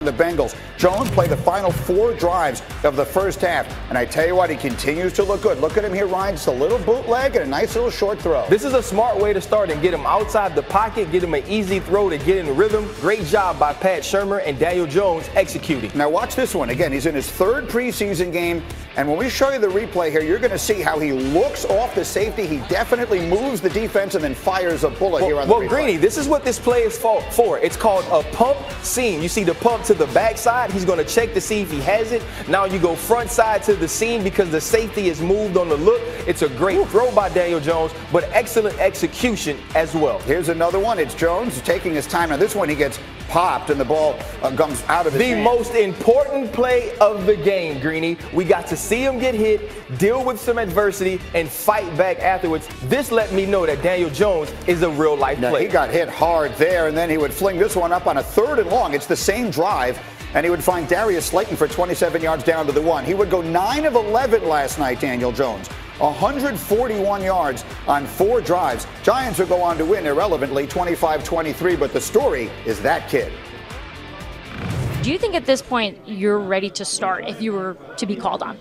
The Bengals. Jones played the final 4 drives of the first half, and I tell you what, he continues to look good. Look at him here, Ryan. Just a little bootleg and a nice little short throw. This is a smart way to start and get him outside the pocket, get him an easy throw to get in rhythm. Great job by Pat Shurmur and Daniel Jones executing. Now watch this one. Again, he's in his 3rd preseason game, and when we show you the replay here, you're going to see how he looks off the safety. He definitely moves the defense and then fires a bullet here on the replay. Well, Greeny, this is what this play is for. It's called a pump seam. You see the pump to the backside. He's going to check to see if he has it. Now you go front side to the seam because the safety is moved on the look. It's a great throw by Daniel Jones, but excellent execution as well. Here's another one. It's Jones taking his time. Now this one he gets popped and the ball comes out of his hand. The most important play of the game, Greeny. We got to see him get hit, deal with some adversity, and fight back afterwards. This let me know that Daniel Jones is a real-life player. He got hit hard there, and then he would fling this one up on a 3rd and long. It's the same drive, and he would find Darius Slayton for 27 yards down to the 1. He would go 9 of 11 last night, Daniel Jones. 141 yards on 4 drives. Giants would go on to win irrelevantly 25-23, but the story is that kid. Do you think at this point you're ready to start if you were to be called on?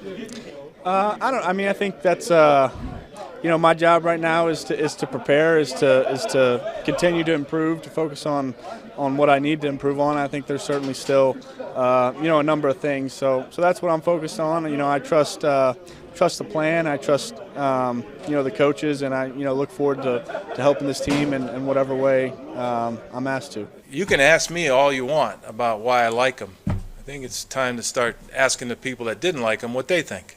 I think that's my job right now is to prepare, is to continue to improve, to focus on what I need to improve on. I think there's certainly still a number of things. So that's what I'm focused on. I trust the plan. I trust the coaches, and I look forward to helping this team in whatever way I'm asked to. You can ask me all you want about why I like them. I think it's time to start asking the people that didn't like them what they think,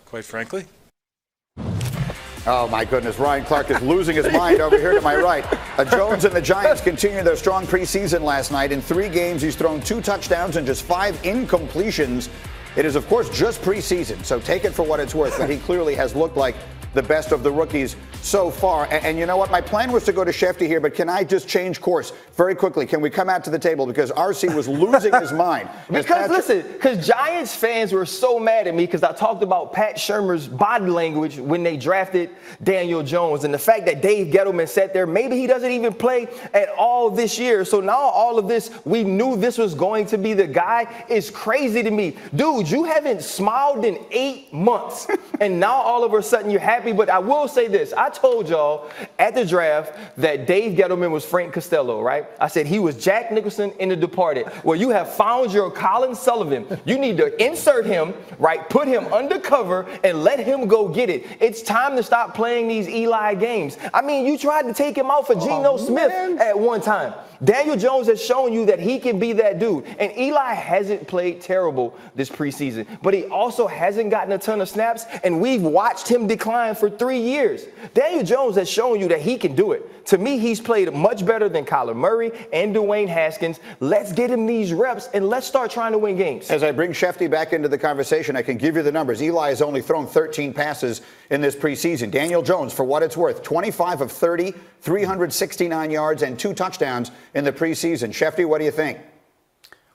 quite frankly. Oh, my goodness. Ryan Clark is losing his mind over here to my right. Jones and the Giants continue their strong preseason last night. In 3 games, he's thrown 2 touchdowns and just 5 incompletions. It is, of course, just preseason, so take it for what it's worth. But he clearly has looked like the best of the rookies so far. And you know what? My plan was to go to Schefter here, but can I just change course very quickly? Can we come out to the table? Because RC was losing his mind. Because Giants fans were so mad at me because I talked about Pat Shurmur's body language when they drafted Daniel Jones and the fact that Dave Gettleman sat there. Maybe he doesn't even play at all this year. So now all of this, we knew this was going to be the guy, is crazy to me. Dude, you haven't smiled in 8 months, and now all of a sudden you're happy. But I will say this. I told y'all at the draft that Dave Gettleman was Frank Costello, right? I said he was Jack Nicholson in The Departed. Well, you have found your Colin Sullivan. You need to insert him, right? Put him undercover and let him go get it. It's time to stop playing these Eli games. I mean, you tried to take him out for Geno Smith at one time. Daniel Jones has shown you that he can be that dude. And Eli hasn't played terrible this preseason, but he also hasn't gotten a ton of snaps, and we've watched him decline for 3 years. Daniel Jones has shown you that he can do it. To me, he's played much better than Kyler Murray and Dwayne Haskins. Let's get him these reps, and let's start trying to win games. As I bring Schefter back into the conversation, I can give you the numbers. Eli has only thrown 13 passes in this preseason. Daniel Jones, for what it's worth, 25 of 30, 369 yards, and 2 touchdowns in the preseason. Schefter, what do you think?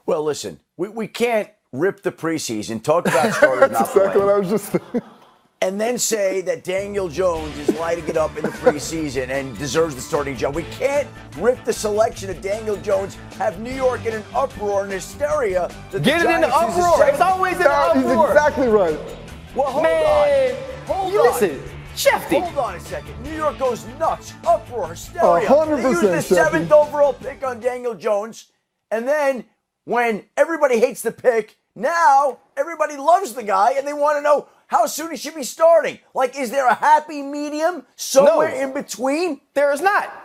Well, listen, we can't rip the preseason, talk about starters not playing. Exactly what I was just thinking. And then say that Daniel Jones is lighting it up in the preseason and deserves the starting job. We can't rip the selection of Daniel Jones, have New York in an uproar and hysteria. Get it in the uproar. It's always in the uproar. He's exactly right. Well, hold on. Hold on. Listen, Schefter. Hold on a second. New York goes nuts. Uproar, hysteria. 100%, They use the 7th overall pick on Daniel Jones. And then when everybody hates the pick, now everybody loves the guy and they want to know how soon he should be starting. Like, is there a happy medium somewhere in between? There is not.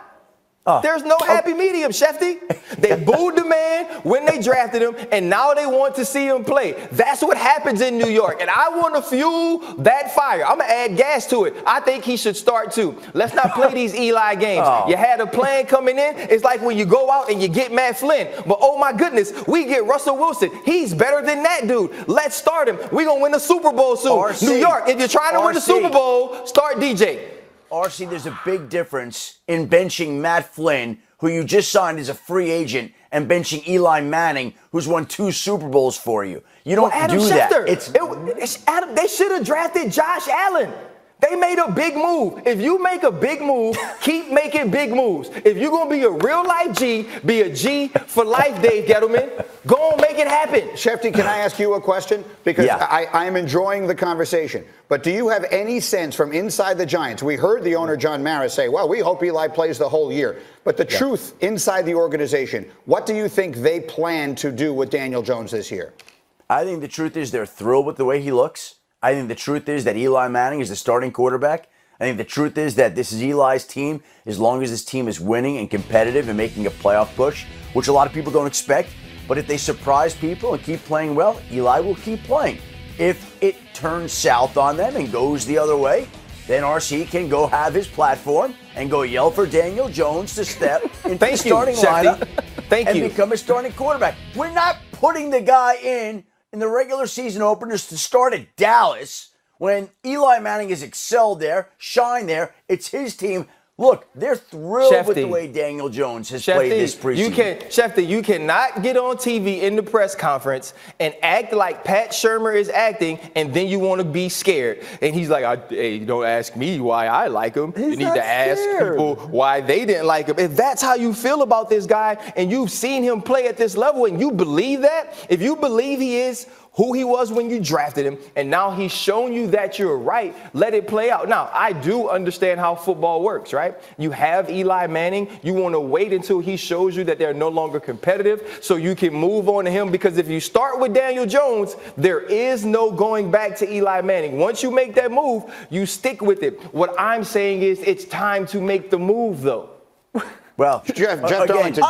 There's no happy medium, Schefter. They booed the man when they drafted him, and now they want to see him play. That's what happens in New York, and I want to fuel that fire. I'm going to add gas to it. I think he should start too. Let's not play these Eli games. You had a plan coming in. It's like when you go out and you get Matt Flynn. But, oh, my goodness, we get Russell Wilson. He's better than that dude. Let's start him. We're going to win the Super Bowl soon. RC, New York, if you're trying to win the Super Bowl, start DJ. RC, there's a big difference in benching Matt Flynn, who you just signed as a free agent, and benching Eli Manning, who's won 2 Super Bowls for you. You don't do Schefter, that. Adam, they should have drafted Josh Allen. They made a big move. If you make a big move, keep making big moves. If you're going to be a real life G, be a G for life, Dave Gettleman. Go on, make it happen. Shefty, can I ask you a question? Because I'm enjoying the conversation. But do you have any sense from inside the Giants? We heard the owner, John Mara, say, well, we hope Eli plays the whole year. But the truth inside the organization, what do you think they plan to do with Daniel Jones this year? I think the truth is they're thrilled with the way he looks. I think the truth is that Eli Manning is the starting quarterback. I think the truth is that this is Eli's team as long as this team is winning and competitive and making a playoff push, which a lot of people don't expect. But if they surprise people and keep playing well, Eli will keep playing. If it turns south on them and goes the other way, then RC can go have his platform and go yell for Daniel Jones to step into the starting lineup and become a starting quarterback. We're not putting the guy in the regular season openers to start at Dallas when Eli Manning has excelled there, shined there. It's his team. Look, they're thrilled with the way Daniel Jones has played this preseason. Shefty, you cannot get on TV in the press conference and act like Pat Shurmur is acting, and then you want to be scared. And he's like, hey, don't ask me why I like him. You need to ask people why they didn't like him. If that's how you feel about this guy, and you've seen him play at this level, and you believe that, if you believe he is who he was when you drafted him, and now he's shown you that you're right, let it play out. Now, I do understand how football works, right? You have Eli Manning. You want to wait until he shows you that they're no longer competitive so you can move on to him, because if you start with Daniel Jones, there is no going back to Eli Manning. Once you make that move, you stick with it. What I'm saying is it's time to make the move, though. Well, Jeff Darlington,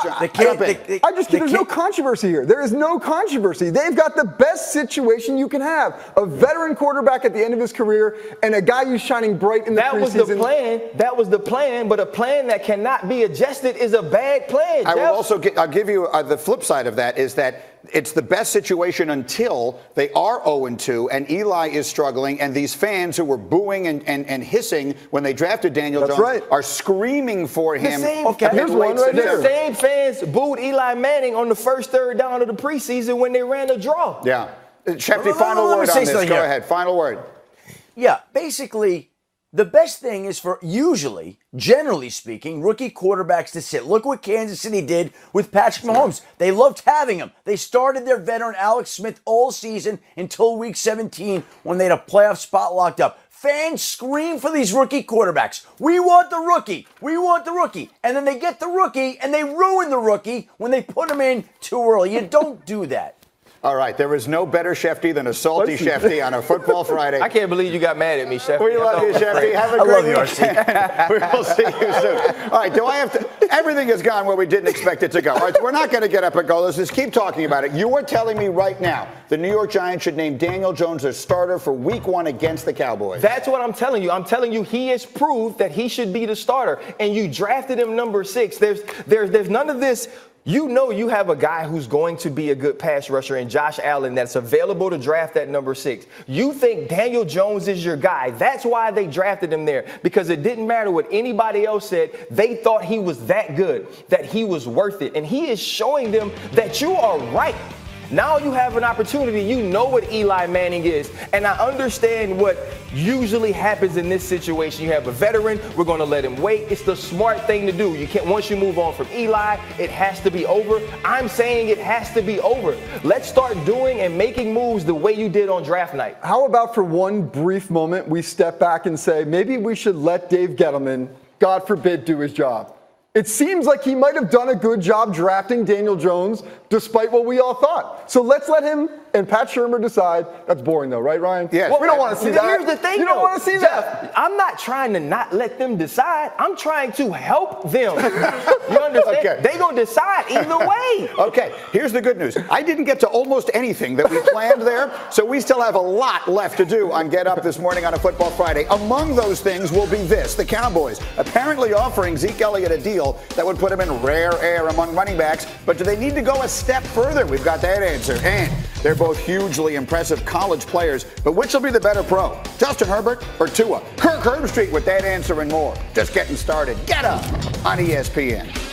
there's no controversy here. There is no controversy. They've got the best situation you can have. A veteran quarterback at the end of his career and a guy who's shining bright in the preseason. That was the plan. That was the plan. But a plan that cannot be adjusted is a bad plan, Jeff. I will also I'll give you the flip side of that is that it's the best situation until they are 0-2 and Eli is struggling, and these fans who were booing and hissing when they drafted Daniel Jones are screaming for him. Here's one right there. The same fans booed Eli Manning on the first third down of the preseason when they ran a draw. Yeah. Shefty, final word on this. Go ahead. Final word. Yeah, basically, the best thing is for usually, generally speaking, rookie quarterbacks to sit. Look what Kansas City did with Patrick Mahomes. They loved having him. They started their veteran Alex Smith all season until week 17 when they had a playoff spot locked up. Fans scream for these rookie quarterbacks. We want the rookie. We want the rookie. And then they get the rookie, and they ruin the rookie when they put him in too early. You don't do that. All right, there is no better Shefty than a salty Shefty on a Football Friday. I can't believe you got mad at me, Shefty. We love you, Shefty. Have a great weekend. We'll see you soon. All right, do I have to? Everything has gone where we didn't expect it to go. All right, so we're not going to get up and go. Let's just keep talking about it. You are telling me right now the New York Giants should name Daniel Jones their starter for Week 1 against the Cowboys. That's what I'm telling you. I'm telling you he has proved that he should be the starter, and you drafted him number 6. There's none of this. You know you have a guy who's going to be a good pass rusher in Josh Allen that's available to draft at number 6. You think Daniel Jones is your guy. That's why they drafted him there, because it didn't matter what anybody else said. They thought he was that good, that he was worth it. And he is showing them that you are right. Now you have an opportunity. You know what Eli Manning is. And I understand what usually happens in this situation. You have a veteran. We're going to let him wait. It's the smart thing to do. You can't, once you move on from Eli, it has to be over. I'm saying it has to be over. Let's start doing and making moves the way you did on draft night. How about for one brief moment, we step back and say, maybe we should let Dave Gettleman, God forbid, do his job. It seems like he might have done a good job drafting Daniel Jones, despite what we all thought. So let's let him and Pat Shurmur decide. That's boring, though, right, Ryan? Yes. Well, we don't want to see that. Here's the thing, you don't want to see that. I'm not trying to not let them decide. I'm trying to help them. You understand? Okay. They're going to decide either way. Okay, here's the good news. I didn't get to almost anything that we planned there, so we still have a lot left to do on Get Up this morning on a Football Friday. Among those things will be this. The Cowboys apparently offering Zeke Elliott a deal that would put him in rare air among running backs, but do they need to go a step further? We've got that answer. And they're both hugely impressive college players, but which will be the better pro? Justin Herbert or Tua? Kirk Herbstreit with that answer and more. Just getting started. Get Up on ESPN.